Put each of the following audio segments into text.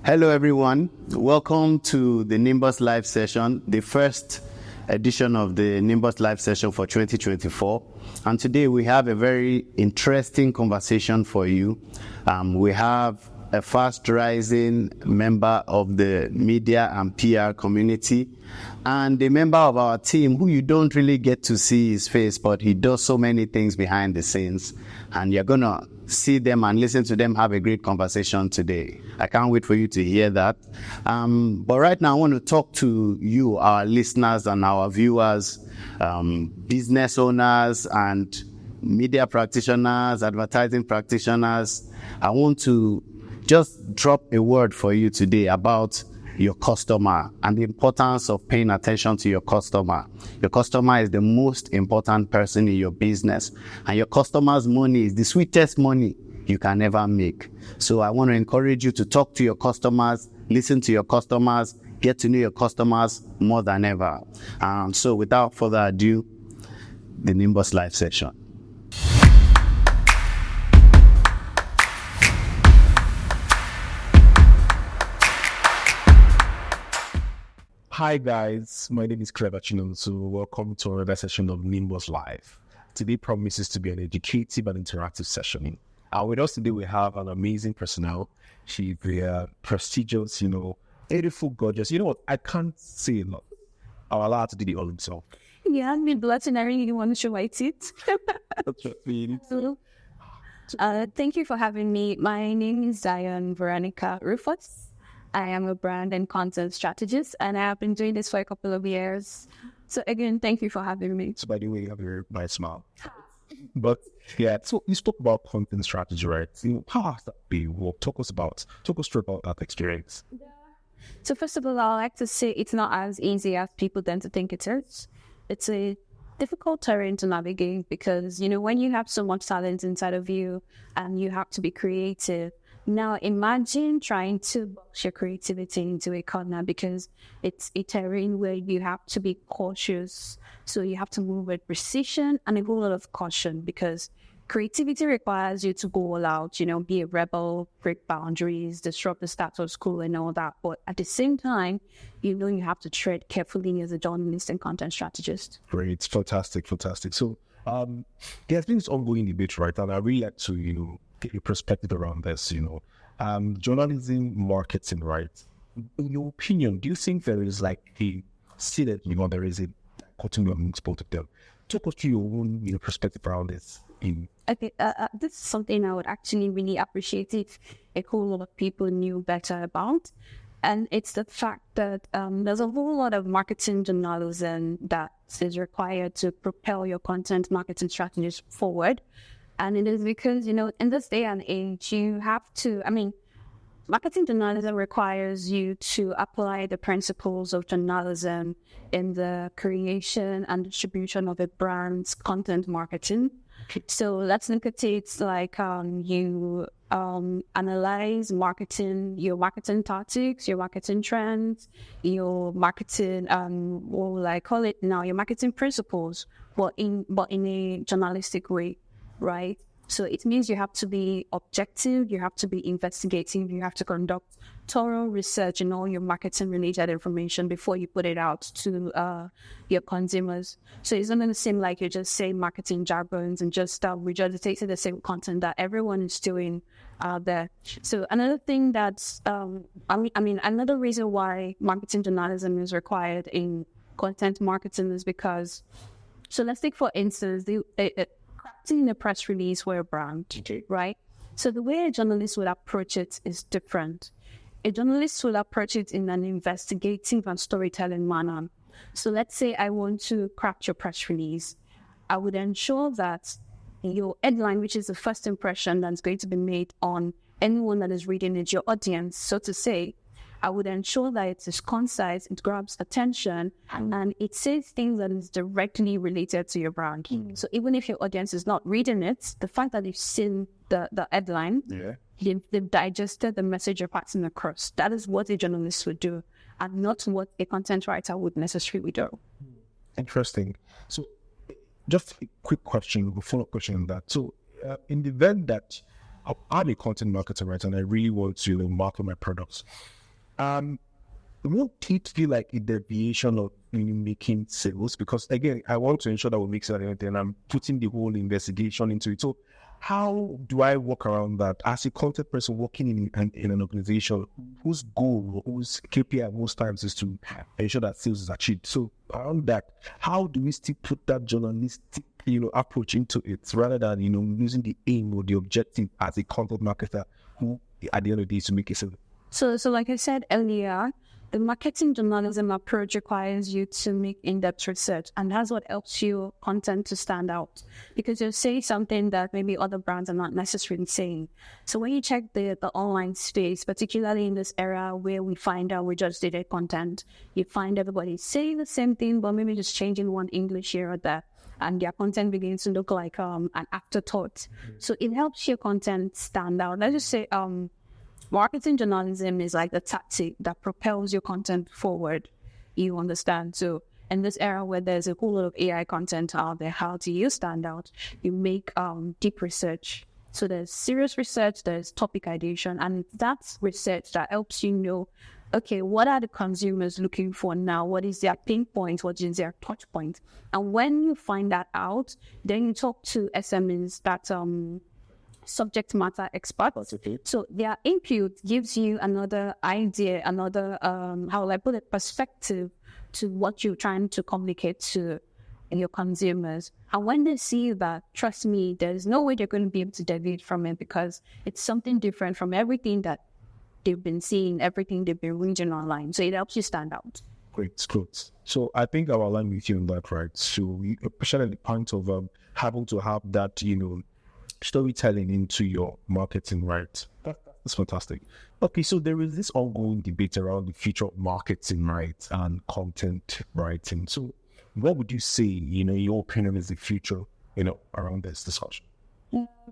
Hello, everyone. Welcome to the Nimbus Live session, the first edition of the Nimbus Live session for 2024. And today we have a very interesting conversation for you. We have a fast rising member of the media and PR community and a member of our team who you don't really get to see his face, but he does so many things behind the scenes. And you're going to see them and listen to them have a great conversation today. I can't wait for you to hear that. But right now, I want to talk to you, our listeners and our viewers, business owners and media practitioners, advertising practitioners. I want to just drop a word for you today about your customer and the importance of paying attention to your customer. Your customer is the most important person in your business, and your customer's money is the sweetest money you can ever make. So I want to encourage you to talk to your customers, listen to your customers, get to know your customers more than ever. So without further ado, the Nimbus Live session. Hi guys, my name is Clever Chinonso. Welcome to another session of Nimbus Live. Today promises to be an educative and interactive session. With us today we have an amazing personnel. She's prestigious, beautiful, gorgeous. You know what? I can't say a lot. I'll allow her to do the all himself. Yeah, I'm in blood and I really want to show my teeth. That's what we need. Thank you for having me. My name is Zion Veronica Rufus. I am a brand and content strategist, and I have been doing this for a couple of years. So again, thank you for having me. So by the way, you have a very nice smile. But yeah, so you spoke about content strategy, right? How has that been? Talk us through about that experience. Yeah. So first of all, I like to say it's not as easy as people tend to think it is. It's a difficult terrain to navigate because, when you have so much talent inside of you and you have to be creative. Now, imagine trying to box your creativity into a corner because it's a terrain where you have to be cautious. So you have to move with precision and a whole lot of caution because creativity requires you to go all out, be a rebel, break boundaries, disrupt the status quo and all that. But at the same time, you have to tread carefully as a journalist and content strategist. Great. Fantastic. So there's been this ongoing debate, right? And I really like to, get your perspective around this, journalism, marketing, right? In your opinion, do you think there is there is a continuum amongst both of them? Talk us through your own, perspective around this. Okay, this is something I would actually really appreciate if a whole lot of people knew better about. And it's the fact that there's a whole lot of marketing journalism that is required to propel your content marketing strategies forward. And it is because, in this day and age, you have to, marketing journalism requires you to apply the principles of journalism in the creation and distribution of a brand's content marketing. So let's look at it like you analyze your marketing tactics, your marketing trends, your marketing, what will I call it now, your marketing principles, but in a journalistic way. Right? So it means you have to be objective, you have to be investigative, you have to conduct thorough research in all your marketing related information before you put it out to your consumers. So it's not going to seem like you're just saying marketing jargons and just regurgitating the same content that everyone is doing out there. So another thing that's, another reason why marketing journalism is required in content marketing is because, so let's take for instance, crafting a press release for a brand, right? So the way a journalist would approach it is different. A journalist will approach it in an investigative and storytelling manner. So let's say I want to craft your press release. I would ensure that your headline, which is the first impression that's going to be made on anyone that is reading it, your audience, so to say, I would ensure that it is concise, it grabs attention, and it says things that is directly related to your brand. So even if your audience is not reading it, the fact that they've seen the headline, they've digested the message you're passing across. That is what a journalist would do, and not what a content writer would necessarily do. Interesting. So just a quick question, a follow-up question on that. So in the event that I'm a content marketer, right? And I really want to market my products. Won't it feel like a deviation of making sales? Because again, I want to ensure that we make sales and everything. I'm putting the whole investigation into it. So how do I work around that as a content person working in an organization whose goal, whose KPI most times is to ensure that sales is achieved? So around that, how do we still put that journalistic, approach into it rather than, using the aim or the objective as a content marketer who at the end of the day is to make a sale? So like I said earlier, the marketing journalism approach requires you to make in-depth research, and that's what helps your content to stand out, because you'll say something that maybe other brands are not necessarily saying. So when you check the online space, particularly in this era where we find out we just did content, you find everybody saying the same thing, but maybe just changing one English here or there, and their content begins to look like an afterthought. So it helps your content stand out. Let's just say marketing journalism is like the tactic that propels your content forward. You understand? So in this era where there's a whole lot of AI content out there, how do you stand out? You make deep research. So there's serious research, there's topic ideation, and that's research that helps you know, okay, what are the consumers looking for now? What is their pain point? What is their touch point? And when you find that out, then you talk to SMEs that subject matter experts. So their input gives you another idea, another how will I put it, perspective to what you're trying to communicate to your consumers. And when they see that, trust me, there's no way they're going to be able to deviate from it, because it's something different from everything that they've been seeing, everything they've been reading online. So it helps you stand out. Great. So I think I'll align with you on that, right? So especially at the point of having to have that, storytelling into your marketing, right? That's fantastic. Okay, so there is this ongoing debate around the future of marketing, right, and content writing. So what would you say, your opinion is the future, around this discussion?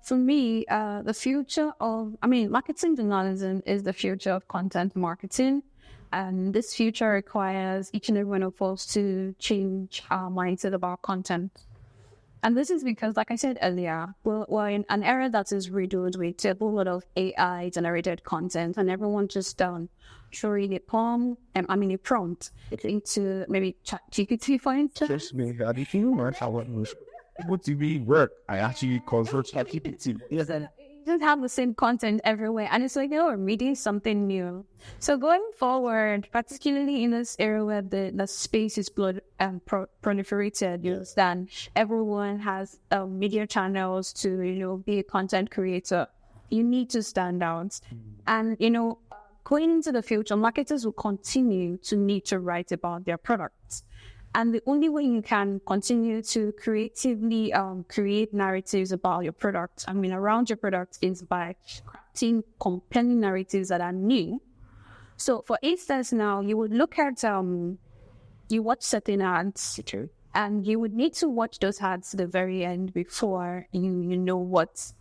For me, the future of, marketing journalism is the future of content marketing. And this future requires each and every one of us to change our mindset about content. And this is because, like I said earlier, we're in an era that is riddled with a whole lot of AI-generated content, and everyone just throwing a prompt into maybe ChatGPT, for instance. Trust me, I didn't feel right. What do we work? I actually consult ChatGPT. Yes, just have the same content everywhere, and it's like we're reading something new. So going forward, particularly in this era where the space is proliferated, you understand, everyone has media channels to be a content creator. You need to stand out, and going into the future, marketers will continue to need to write about their products. And the only way you can continue to creatively create narratives about your product, around your product, is by crafting compelling narratives that are new. So, for instance, now you would look at, you watch certain ads, and you would need to watch those ads to the very end before you know what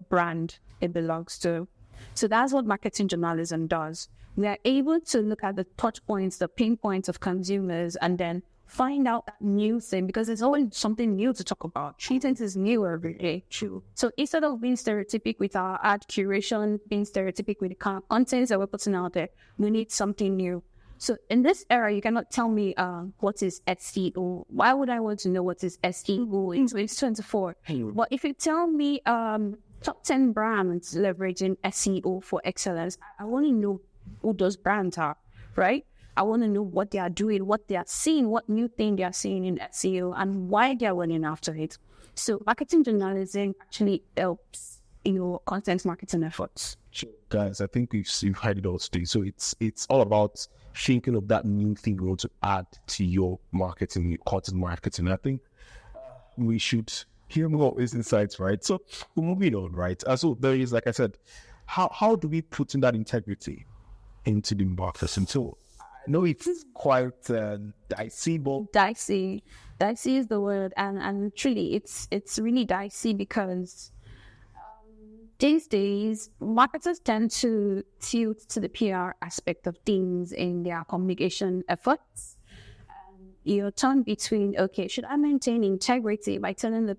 brand it belongs to. So that's what marketing journalism does. We are able to look at the touch points, the pain points of consumers, and then find out that new thing, because there's always something new to talk about. Content is new every day. True. So instead of being stereotypic with our ad curation, being stereotypic with the kind of content that we're putting out there, we need something new. So in this era, you cannot tell me what is SEO. Why would I want to know what is SEO in 2024? But if you tell me top 10 brands leveraging SEO for excellence, I want to know who those brands are, right? I want to know what they are doing, what they are seeing, what new thing they are seeing in SEO, and why they are running after it. So marketing journalism actually helps content marketing efforts. Sure. Guys, I think you've heard it all today. So it's all about thinking of that new thing you want to add to your marketing, your content marketing. I think we should hear more of these insights, right? So we're moving on, right? So there is, like I said, how do we put in that integrity into the marketing? So I know it's quite dicey, but... Dicey is the word, and truly it's really dicey, because these days marketers tend to tilt to the PR aspect of things in their communication efforts. You're torn between, okay, should I maintain integrity by telling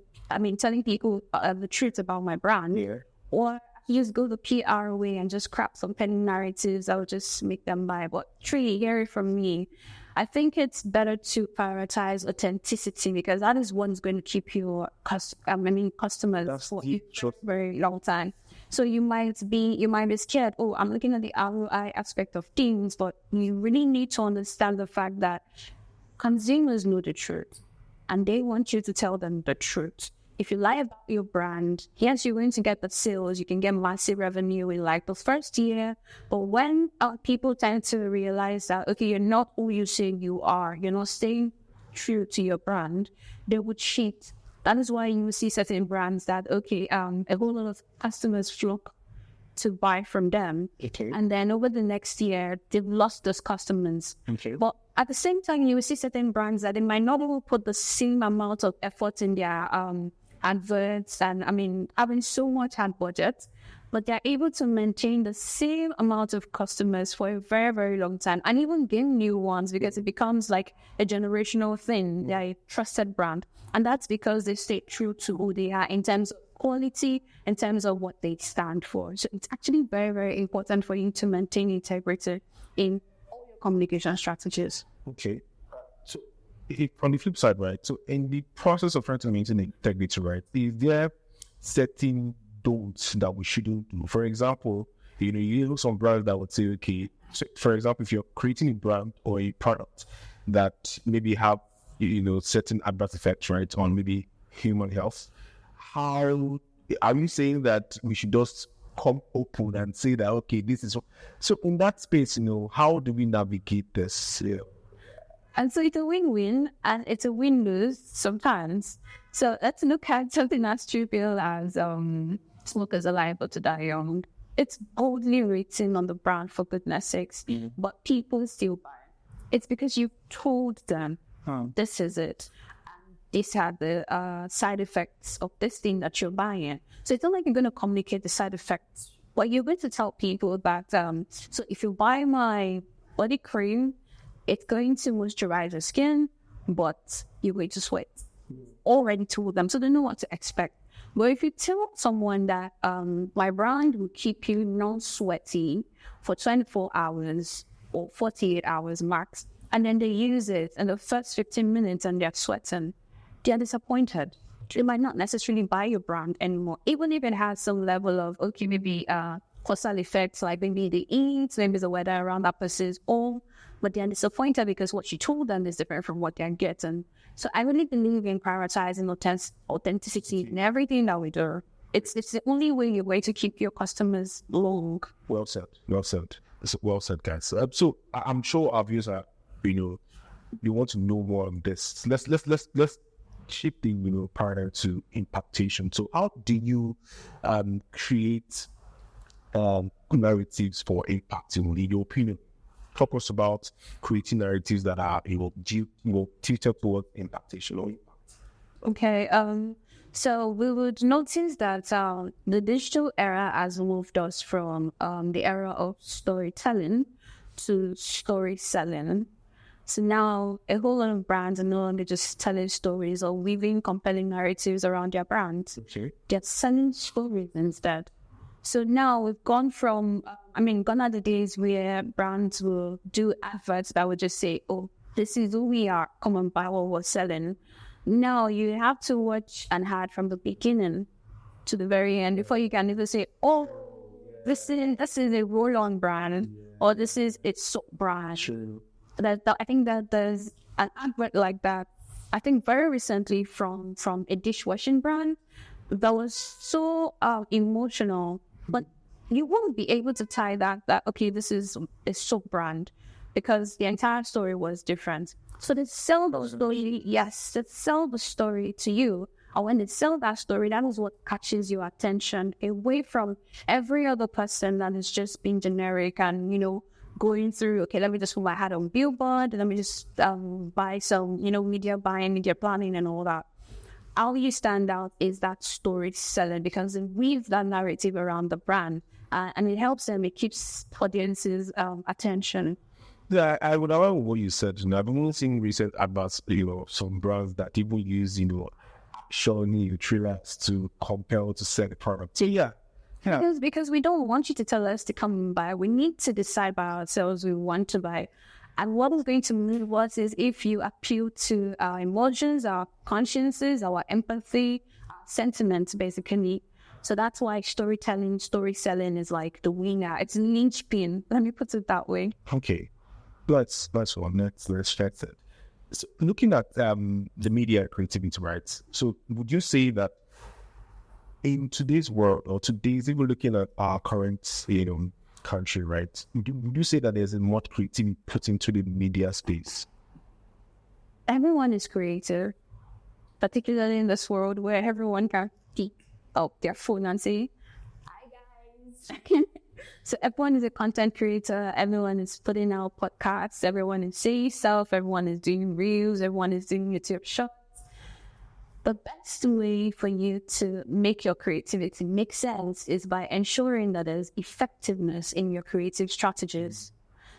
people the truth about my brand, or use go the PR way and just crap some penny narratives, I'll just make them buy. But truly, hear it from me. I think it's better to prioritize authenticity because that is what's going to keep your customers for a very long time. So you might be scared. Oh, I'm looking at the ROI aspect of things, but you really need to understand the fact that consumers know the truth, and they want you to tell them the truth. If you lie about your brand, yes, you're going to get the sales. You can get massive revenue in like the first year. But when people tend to realize that, okay, you're not who you say you are, you're not staying true to your brand, they would cheat. That is why you see certain brands that, okay, a whole lot of customers flock to buy from them. Okay. And then over the next year, they've lost those customers. Okay. But at the same time, you will see certain brands that they might not put the same amount of effort in their adverts and having so much ad budget, but they're able to maintain the same amount of customers for a very, very long time and even gain new ones because it becomes like a generational thing. They're a trusted brand. And that's because they stay true to who they are in terms of quality, in terms of what they stand for. So it's actually very, very important for you to maintain integrity in all your communication strategies. Okay. So on the flip side, right? So in the process of trying to maintain integrity, right, is there certain don'ts that we shouldn't do? For example, you know some brands that would say, okay, so for example, if you're creating a brand or a product that maybe have, certain adverse effects, right, on maybe human health, how are you saying that we should just come open and say that, okay, this is so in that space, how do we navigate this? Yeah. And so it's a win-win and it's a win-lose sometimes. So let's look at something as trivial as smokers are liable to die young. It's boldly written on the brand, for goodness sakes, but people still buy. It's because you told them this is it. And these are the side effects of this thing that you're buying. So it's not like you're going to communicate the side effects, but you're going to tell people that, so if you buy my body cream, it's going to moisturize your skin, but you're going to sweat. Already told them, so they know what to expect. But if you tell someone that my brand will keep you non-sweaty for 24 hours or 48 hours max, and then they use it in the first 15 minutes and they're sweating, they're disappointed. They might not necessarily buy your brand anymore, even if it has some level of, okay, maybe causal effects, like maybe the heat, maybe the weather around that person's home, but they're disappointed because what you told them is different from what they're getting. So I really believe in prioritizing authenticity in everything that we do. It's the only way you're going to keep your customers long. Well said. Well said. Well said, guys. So I'm sure our viewers are, you want to know more on this. Let's shift the paradigm to impactation. So how do you create narratives for impacting, in your opinion? Talk us about creating narratives that are tilted towards impactation or impact. Okay. So we would notice that the digital era has moved us from the era of storytelling to story selling. So now a whole lot of brands are no longer just telling stories or weaving compelling narratives around their brands. Okay. They're selling stories instead. So now we've gone from, gone are the days where brands will do adverts that would just say, oh, this is who we are, come and buy what we're selling. Now you have to watch an ad from the beginning to the very end before you can even say, oh, this is a roll-on brand, or this is a soap brand. True. I think that there's an advert like that, I think very recently from a dishwashing brand that was so emotional, but you won't be able to tie that okay, this is a soap brand, because the entire story was different. So they sell the story, yes, they sell the story to you. And when they sell that story, that is what catches your attention away from every other person that is just being generic and, going through, okay, let me just put my hat on billboard, let me just buy some, media buying, media planning and all that. How you stand out is that story selling, because it weaves that narrative around the brand and it helps them, it keeps audiences' attention. Yeah, I would agree with what you said. I've been seeing recent adverts, some brands that even use, showing trailers to compel to sell the product. So yeah, Because we don't want you to tell us to come and buy. We need to decide by ourselves we want to buy. And what is going to move us is if you appeal to our emotions, our consciences, our empathy, our sentiments, basically. So that's why story selling is like the winner. It's linchpin. Let me put it that way. Okay, let's check it. So looking at the media creativity, right? So would you say that in today's world, or today's, even looking at our current, country, right? Would you say that there's a much creativity put into the media space? Everyone is creative, particularly in this world where everyone can pick up their phone and say, "Hi guys." So everyone is a content creator. Everyone is putting out podcasts. Everyone is saying stuff. Everyone is doing reels. Everyone is doing YouTube shorts. The best way for you to make your creativity make sense is by ensuring that there's effectiveness in your creative strategies.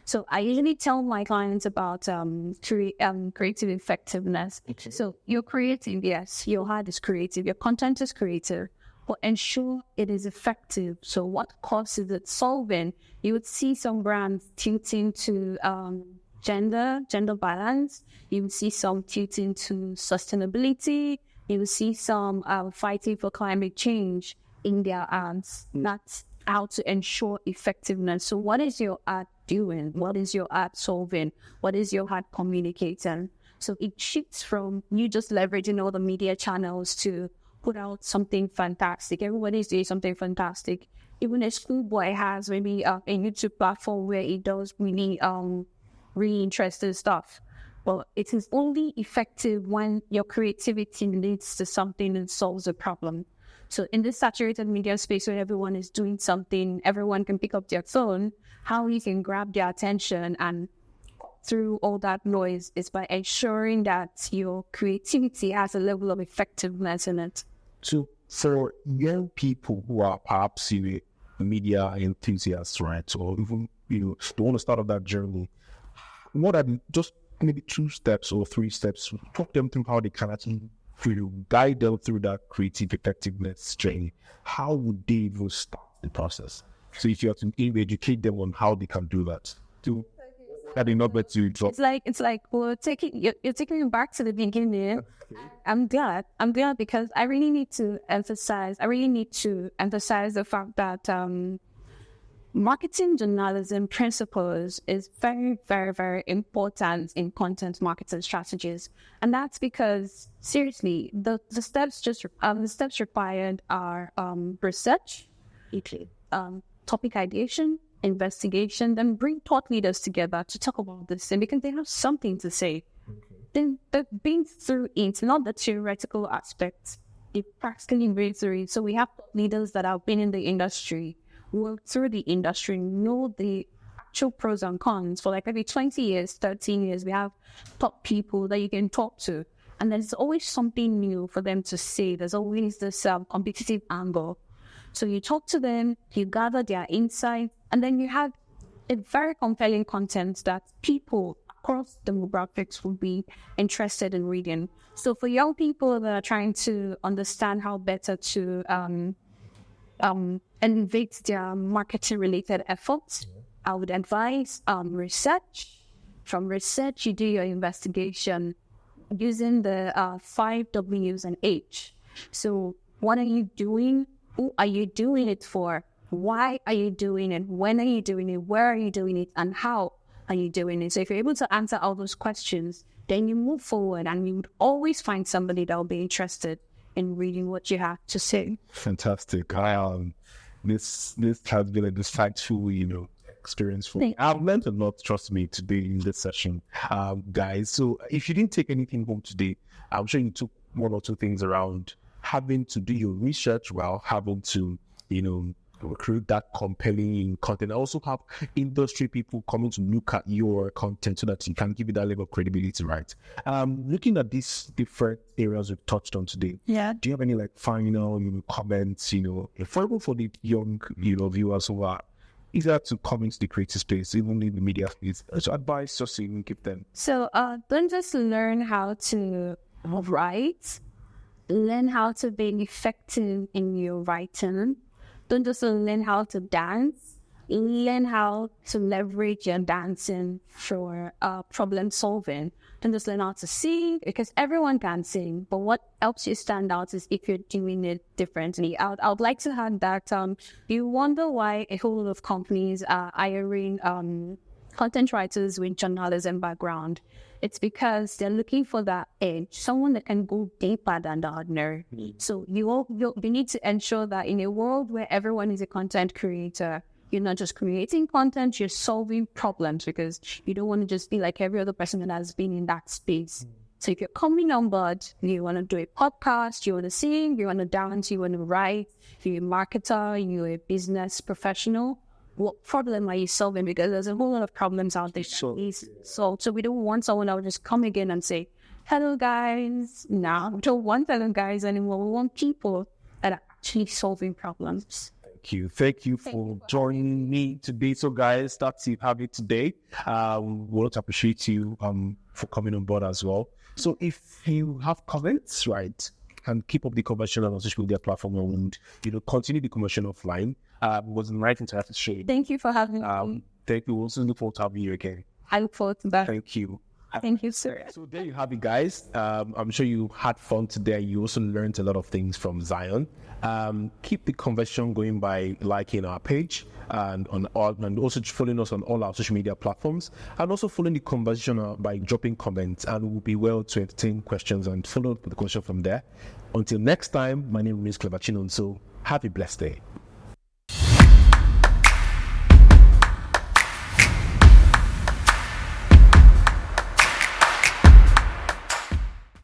So I usually tell my clients about creative effectiveness. So you're creative, yes, your heart is creative, your content is creative, but ensure it is effective. So what course is it solving? You would see some brands tilting to gender balance. You would see some tilting to sustainability. You will see some fighting for climate change in their ads. That's how to ensure effectiveness. So what is your ad doing? What is your ad solving? What is your ad communicating? So it shifts from you just leveraging all the media channels to put out something fantastic. Everybody's doing something fantastic. Even a schoolboy has maybe a YouTube platform where he does really interesting stuff. Well, it is only effective when your creativity leads to something and solves a problem. So in this saturated media space where everyone is doing something, everyone can pick up their phone, how you can grab their attention and through all that noise is by ensuring that your creativity has a level of effectiveness in it. So for young people who are perhaps media enthusiasts, right, or even don't want to start off that journey, what are just maybe 2 steps or 3 steps, talk them through how they can actually guide them through that creative effectiveness journey? How would they even start the process? So if you have to educate them on how they can do that, that not better to drop. It's like you're taking me back to the beginning. Okay. I'm glad because I really need to emphasize the fact that marketing journalism principles is very, very, very important in content marketing strategies. And that's because, seriously, the steps required are research, topic ideation, investigation, then bring thought leaders together to talk about this thing because they have something to say. Okay. Then they've been through it, not the theoretical aspects. They practically been through it. So we have leaders that have been in the industry, work through the industry, know the actual pros and cons for like maybe 20 years, 13 years. We have top people that you can talk to. And there's always something new for them to say. There's always this competitive angle. So you talk to them, you gather their insights, and then you have a very compelling content that people across demographics will be interested in reading. So for young people that are trying to understand how better to elevate their marketing-related efforts, I would advise research. From research, you do your investigation using the 5 W's and H. So what are you doing? Who are you doing it for? Why are you doing it? When are you doing it? Where are you doing it? And how are you doing it? So if you're able to answer all those questions, then you move forward and you would always find somebody that will be interested in reading what you have to say. Fantastic. This has been a insightful, experience for me. I've learned a lot, trust me, today in this session, guys. So if you didn't take anything home today, I'm sure you took 1 or 2 things around having to do your research while having to, create that compelling content. Also have industry people coming to look at your content so that you can give it that level of credibility, right? Looking at these different areas we've touched on today, do you have any final comments, for the young viewers who are eager to come into the creative space, even in the media space? So advice just so you can give them. So don't just learn how to write, learn how to be effective in your writing. Don't just learn how to dance, learn how to leverage your dancing for problem solving. Don't just learn how to sing, because everyone can sing, but what helps you stand out is if you're doing it differently. I would like to add that you wonder why a whole lot of companies are hiring content writers with journalism background. It's because they're looking for that edge, someone that can go deeper than the ordinary. So you need to ensure that in a world where everyone is a content creator, you're not just creating content, you're solving problems, because you don't want to just be like every other person that has been in that space. So if you're coming on board, you want to do a podcast, you want to sing, you want to dance, you want to write, you're a marketer, you're a business professional, what problem are you solving? Because there's a whole lot of problems out there. So we don't want someone that will just come again and say, hello guys. No, we don't want hello guys anymore. We want people that are actually solving problems. Thank you for joining me today. So guys, that's it. Have it today. We want to appreciate you for coming on board as well. So if you have comments, right, and keep up the conversation on our social media platform, and continue the conversation offline. Was right interactive show. Thank you for having me. Thank you. We also look forward to having you again. I look forward to that. Thank you. Thank you, sir. So there you have it, guys. I'm sure you had fun today. You also learned a lot of things from Zion. Keep the conversation going by liking our page and also following us on all our social media platforms, and also following the conversation by dropping comments, and we'll be well to entertain questions and follow the question from there. Until next time, my name is Clever Chinon, so have a blessed day.